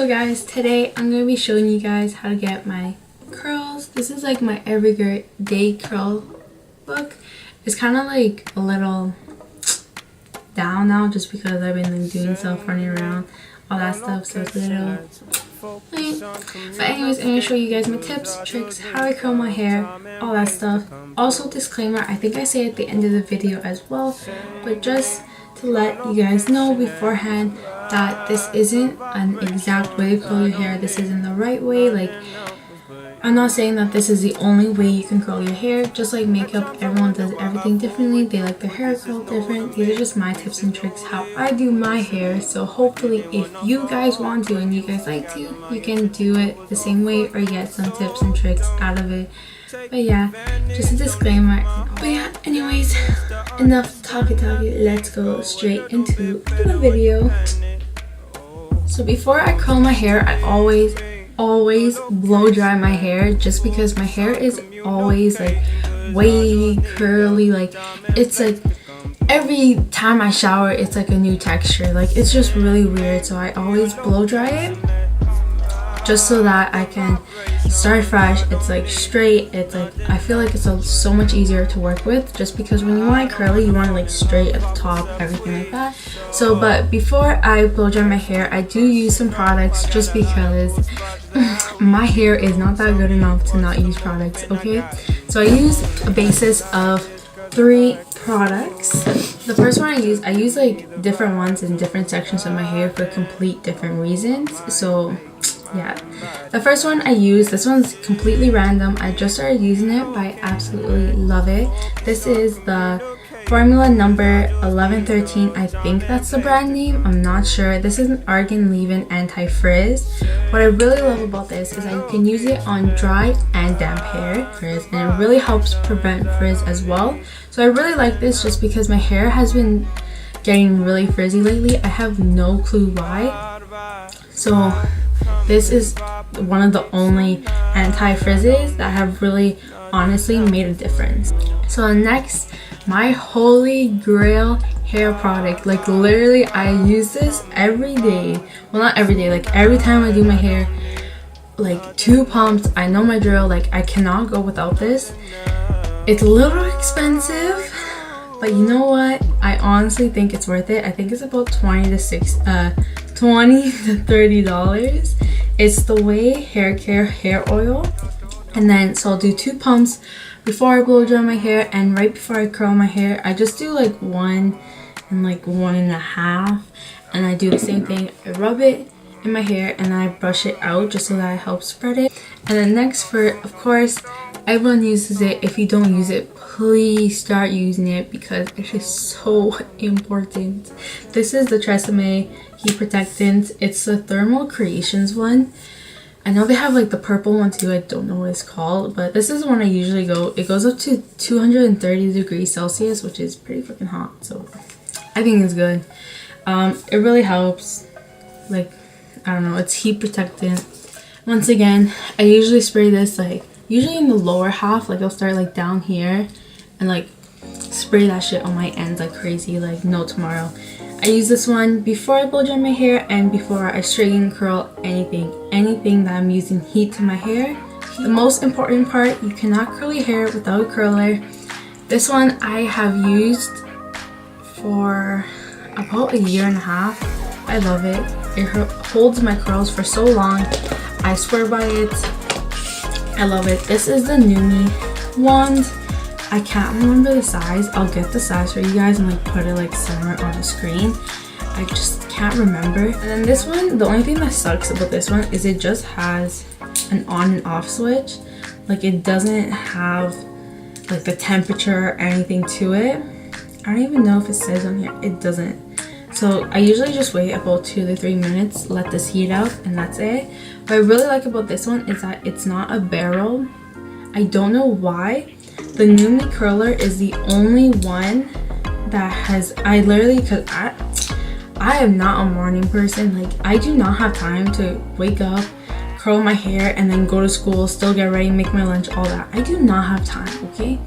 So guys, today I'm going to be showing you guys how to get my curls. This is like my everyday curl look. It's kind of like a little down now just because I've been like doing stuff, running around, all that stuff, so it's a little but anyways, I'm going to show you guys my tips, tricks, how I curl my hair, all that stuff. Also, disclaimer, I think I say at the end of the video as well, but just to let you guys know beforehand that this isn't an exact way to curl your hair. This isn't the right way. Like, I'm not saying that this is the only way you can curl your hair. Just like makeup, everyone does everything differently. They like their hair curled different. These are just my tips and tricks how I do my hair. So hopefully if you guys want to and you guys like to, you can do it the same way or get some tips and tricks out of it. But yeah, just a disclaimer. But yeah, anyways, enough talky. Let's go straight into the video. So before I curl my hair, I always blow dry my hair, just because my hair is always like wavy, curly. Like, it's like every time I shower it's like a new texture. Like, it's just really weird. So I always blow dry it just so that I can start fresh. It's like straight. It's like, I feel like it's so much easier to work with, just because when you want it curly, you want it like straight at the top, everything like that. So, but before I blow dry my hair, I do use some products just because my hair is not that good enough to not use products, okay? So I use a basis of 3 products. The first one I use like different ones in different sections of my hair for complete different reasons. So yeah, the first one I use, this one's completely random. I just started using it, but I absolutely love it. This is the formula number 1113. I think that's the brand name, I'm not sure. This is an argan leave-in anti-frizz. What I really love about this is that you can use it on dry and damp hair frizz, and it really helps prevent frizz as well. So I really like this just because my hair has been getting really frizzy lately. I have no clue why. So this is one of the only anti-frizzes that have really honestly made a difference. So next, my holy grail hair product. Like, literally I use this every day. Well, not every day, like every time I do my hair. Like 2 pumps, I know my drill. Like, I cannot go without this. It's a little expensive, but you know what, I honestly think it's worth it. I think it's about $20 to $30. It's the Way Hair Care hair oil. And then so I'll do 2 pumps before I blow dry my hair, and right before I curl my hair I just do like 1 and like 1.5, and I do the same thing. I rub it in my hair and then I brush it out just so that it helps spread it. And then next, for of course everyone uses it, if you don't use it, please start using it because it's just so important. This is the Tresemme Heat Protectant. It's the Thermal Creations one. I know they have like the purple one too, I don't know what it's called, but this is the one I usually go. It goes up to 230 degrees Celsius, which is pretty freaking hot, so I think it's good. It really helps. Like, I don't know, it's heat protectant. Once again, I usually spray this like usually in the lower half. Like, I'll start like down here and like spray that shit on my ends like crazy, like no tomorrow. I use this one before I blow dry my hair and before I straighten, curl, anything that I'm using heat to my hair. The most important part, you cannot curl your hair without a curler. This one I have used for about 1.5 years. I love it. It holds my curls for so long. I swear by it. I love it. This is the Numi wand. I can't remember the size. I'll get the size for you guys and like put it like somewhere on the screen. I just can't remember. And then this one, the only thing that sucks about this one is it just has an on and off switch. Like, it doesn't have like the temperature or anything to it. I don't even know if it says on here. It doesn't. So I usually just wait about 2 to 3 minutes, let this heat out, and that's it. What I really like about this one is that it's not a barrel. I don't know why. The Numi curler is the only one that has, I literally, because I am not a morning person. Like, I do not have time to wake up, curl my hair, and then go to school, still get ready, make my lunch, all that. I do not have time, okay?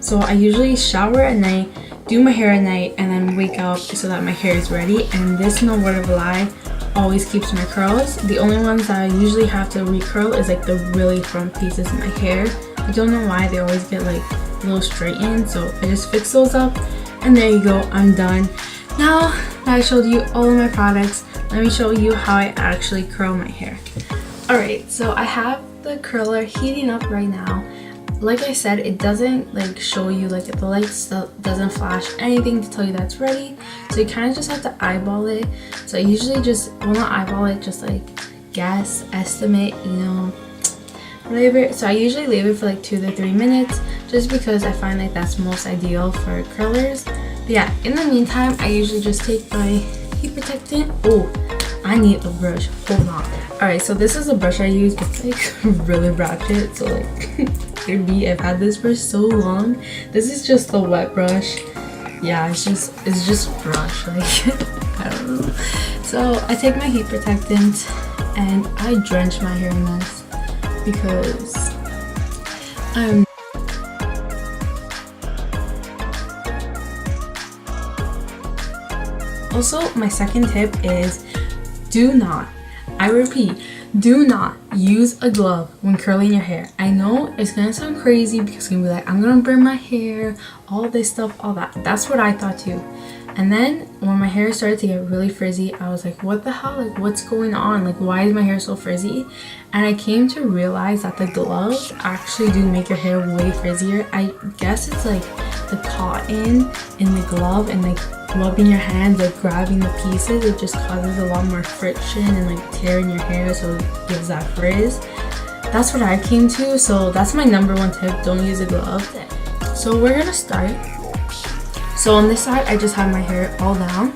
So I usually shower at night, do my hair at night, and then wake up so that my hair is ready. And this, no word of a lie, always keeps my curls. The only ones that I usually have to recurl is like the really front pieces in my hair. I don't know why they always get like a little straightened, so I just fix those up, and there you go, I'm done. Now that I showed you all of my products, let me show you how I actually curl my hair. Alright, so I have the curler heating up right now. Like I said, it doesn't like show you, like the lights doesn't flash anything to tell you that's ready, so you kind of just have to eyeball it. So I usually just, well, not eyeball it, just like guess, estimate, you know, whatever. So I usually leave it for like 2 to 3 minutes, just because I find like that's most ideal for curlers. But yeah, in the meantime, I usually just take my heat protectant. Oh, I need a brush, hold on. Alright, so this is a brush I use. It's like really ratchet, so like I've had this for so long. This is just a wet brush. Yeah, it's just brush, like I don't know. So I take my heat protectant and I drench my hair in this because I'm also, my second tip is do not, I repeat, do not use a glove when curling your hair. I know it's gonna sound crazy because it's gonna be like, I'm gonna burn my hair, all this stuff, all that. That's what I thought too. And then when my hair started to get really frizzy, I was like, what the hell? Like, what's going on? Like, why is my hair so frizzy? And I came to realize that the gloves actually do make your hair way frizzier. I guess it's like the cotton in the glove and like rubbing your hands, like grabbing the pieces, it just causes a lot more friction and like tear in your hair, so it gives that frizz. That's what I came to, so that's my #1 tip, don't use a glove. So we're gonna start. So on this side, I just have my hair all down,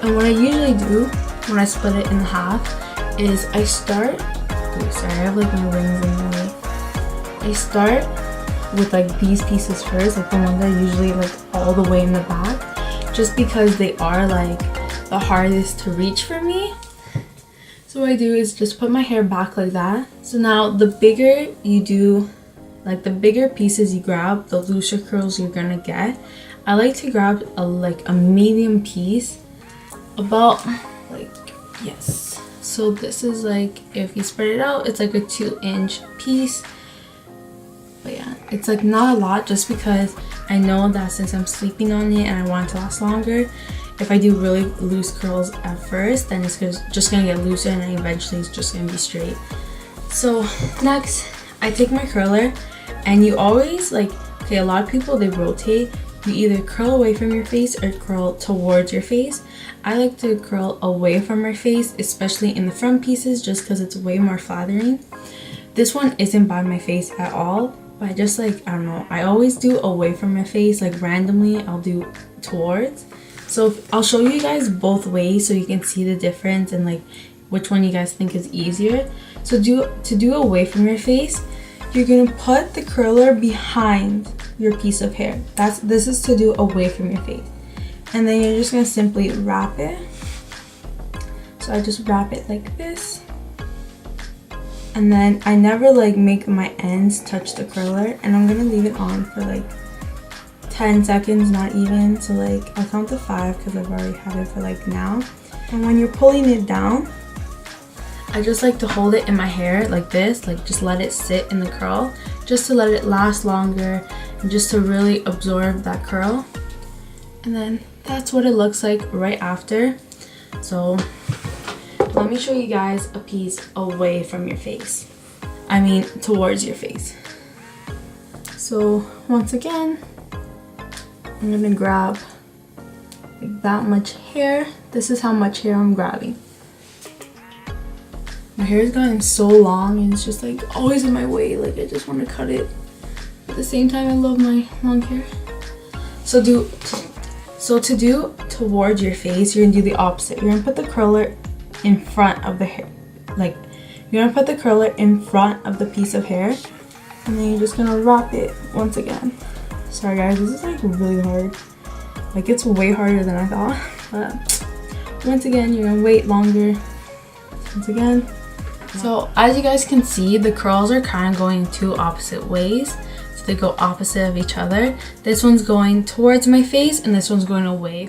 and what I usually do when I split it in half is I start, sorry, I have like my rings in the way. I start with like these pieces first, like the ones that are usually like all the way in the back, just because they are like the hardest to reach for me. So what I do is just put my hair back like that. So now the bigger you do, like the bigger pieces you grab, the looser curls you're gonna get. I like to grab a medium piece, about like, yes. So this is like, if you spread it out, it's like a 2-inch piece. But yeah, it's like not a lot, just because I know that since I'm sleeping on it and I want it to last longer, if I do really loose curls at first, then it's just gonna get looser and then eventually it's just gonna be straight. So next, I take my curler, and you always like, okay, a lot of people, they rotate. You either curl away from your face or curl towards your face. I like to curl away from my face, especially in the front pieces, just because it's way more flattering. This one isn't by my face at all, but I just like, I don't know, I always do away from my face, like randomly I'll do towards. So I'll show you guys both ways so you can see the difference and like which one you guys think is easier. So to do away from your face, you're gonna put the curler behind your piece of hair. This is to do away from your face. And then you're just gonna simply wrap it. So I just wrap it like this. And then I never like make my ends touch the curler, and I'm gonna leave it on for like 10 seconds, not even. So like I'll count to 5 because I've already had it for like now. And when you're pulling it down, I just like to hold it in my hair like this, like just let it sit in the curl, just to let it last longer and just to really absorb that curl. And then that's what it looks like right after. So let me show you guys a piece away from your face. I mean, towards your face. So once again, I'm gonna grab like that much hair. This is how much hair I'm grabbing. My hair has gotten so long and it's just like always in my way. Like I just want to cut it. At the same time, I love my long hair. So to do towards your face, you're gonna do the opposite. You're gonna put the curler in front of the hair. Like you're gonna put the curler in front of the piece of hair, and then you're just gonna wrap it once again. Sorry guys, this is like really hard. Like it's way harder than I thought. But once again, you're gonna wait longer. Once again. So as you guys can see, the curls are kind of going two opposite ways. So they go opposite of each other. This one's going towards my face and this one's going away.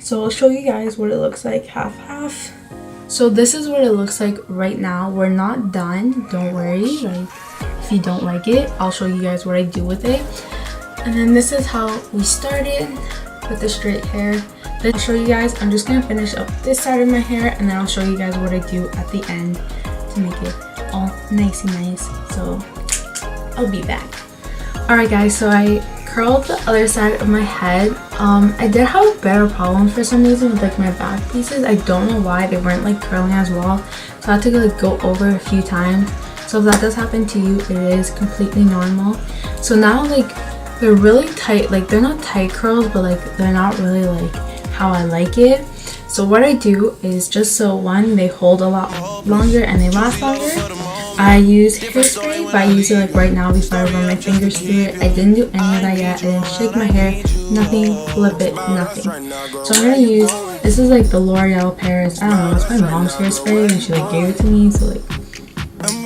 So I'll show you guys what it looks like half half. So this is what it looks like right now. We're not done, don't worry. Like, if you don't like it, I'll show you guys what I do with it. And then this is how we started with the straight hair. Then I'll show you guys, I'm just gonna finish up this side of my hair, and then I'll show you guys what I do at the end to make it all nice and nice. So I'll be back. Alright guys, so I curled the other side of my head. I did have a better problem for some reason with like my back pieces. I don't know why they weren't like curling as well, so I had to like go over a few times. So if that does happen to you, it is completely normal. So now like they're really tight, like they're not tight curls, but like they're not really like how I like it. So what I do is, just so one, they hold a lot longer and they last longer, I use hairspray, but I use it like right now before I run my fingers through it. I didn't do any of that yet. I didn't shake my hair, nothing, flip it, nothing. So I'm gonna use, this is like the L'Oreal Paris, I don't know, it's my mom's hairspray and she like gave it to me, so like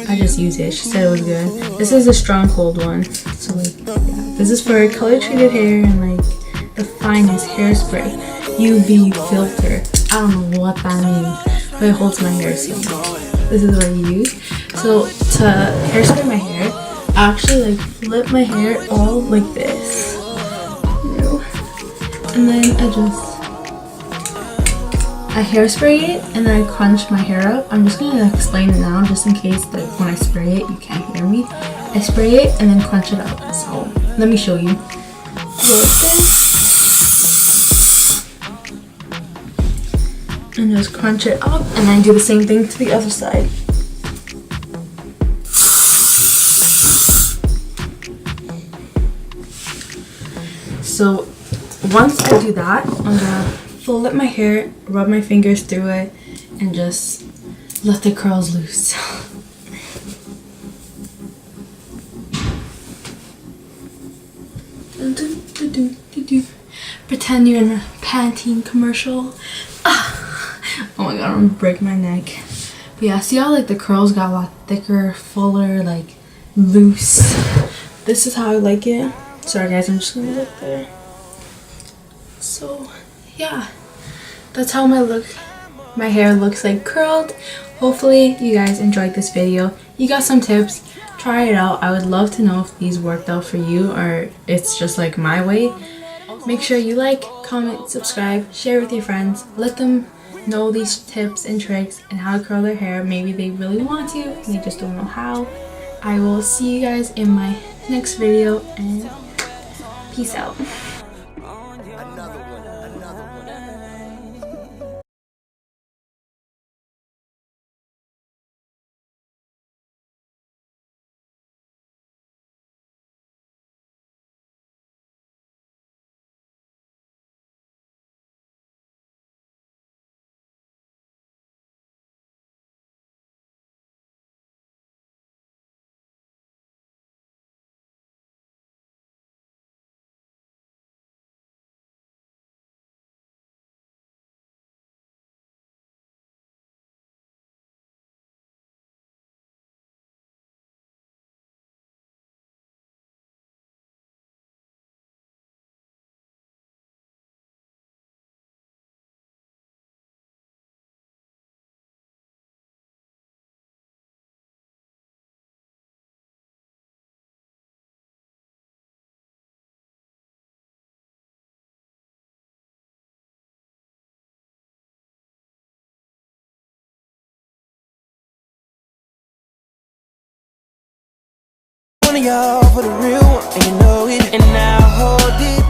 I just use it. She said it was good. This is a strong cold one. So like, yeah. This is for color treated hair and like the finest hairspray. UV filter. I don't know what that means, but it holds my hair so much. This is what I use. So to hairspray my hair, I actually like flip my hair all like this. And then I hairspray it and then I crunch my hair up. I'm just gonna like explain it now just in case that when I spray it you can't hear me. I spray it and then crunch it up. So let me show you. And just crunch it up, and then do the same thing to the other side. So once I do that, I'm gonna flip my hair, rub my fingers through it, and just let the curls loose. Pretend you're in a Pantene commercial. Oh my god, I'm gonna break my neck. But yeah, see how like the curls got a lot thicker, fuller, like loose. This is how I like it. Sorry guys, I'm just gonna look there. So yeah, that's how my hair looks like curled. Hopefully you guys enjoyed this video. You got some tips, try it out. I would love to know if these worked out for you or it's just like my way. Make sure you like, comment, subscribe, share with your friends. Let them know these tips and tricks and how to curl their hair. Maybe they really want to and they just don't know how. I will see you guys in my next video, and peace out. One of y'all for the real one, and you know it. And now hold it.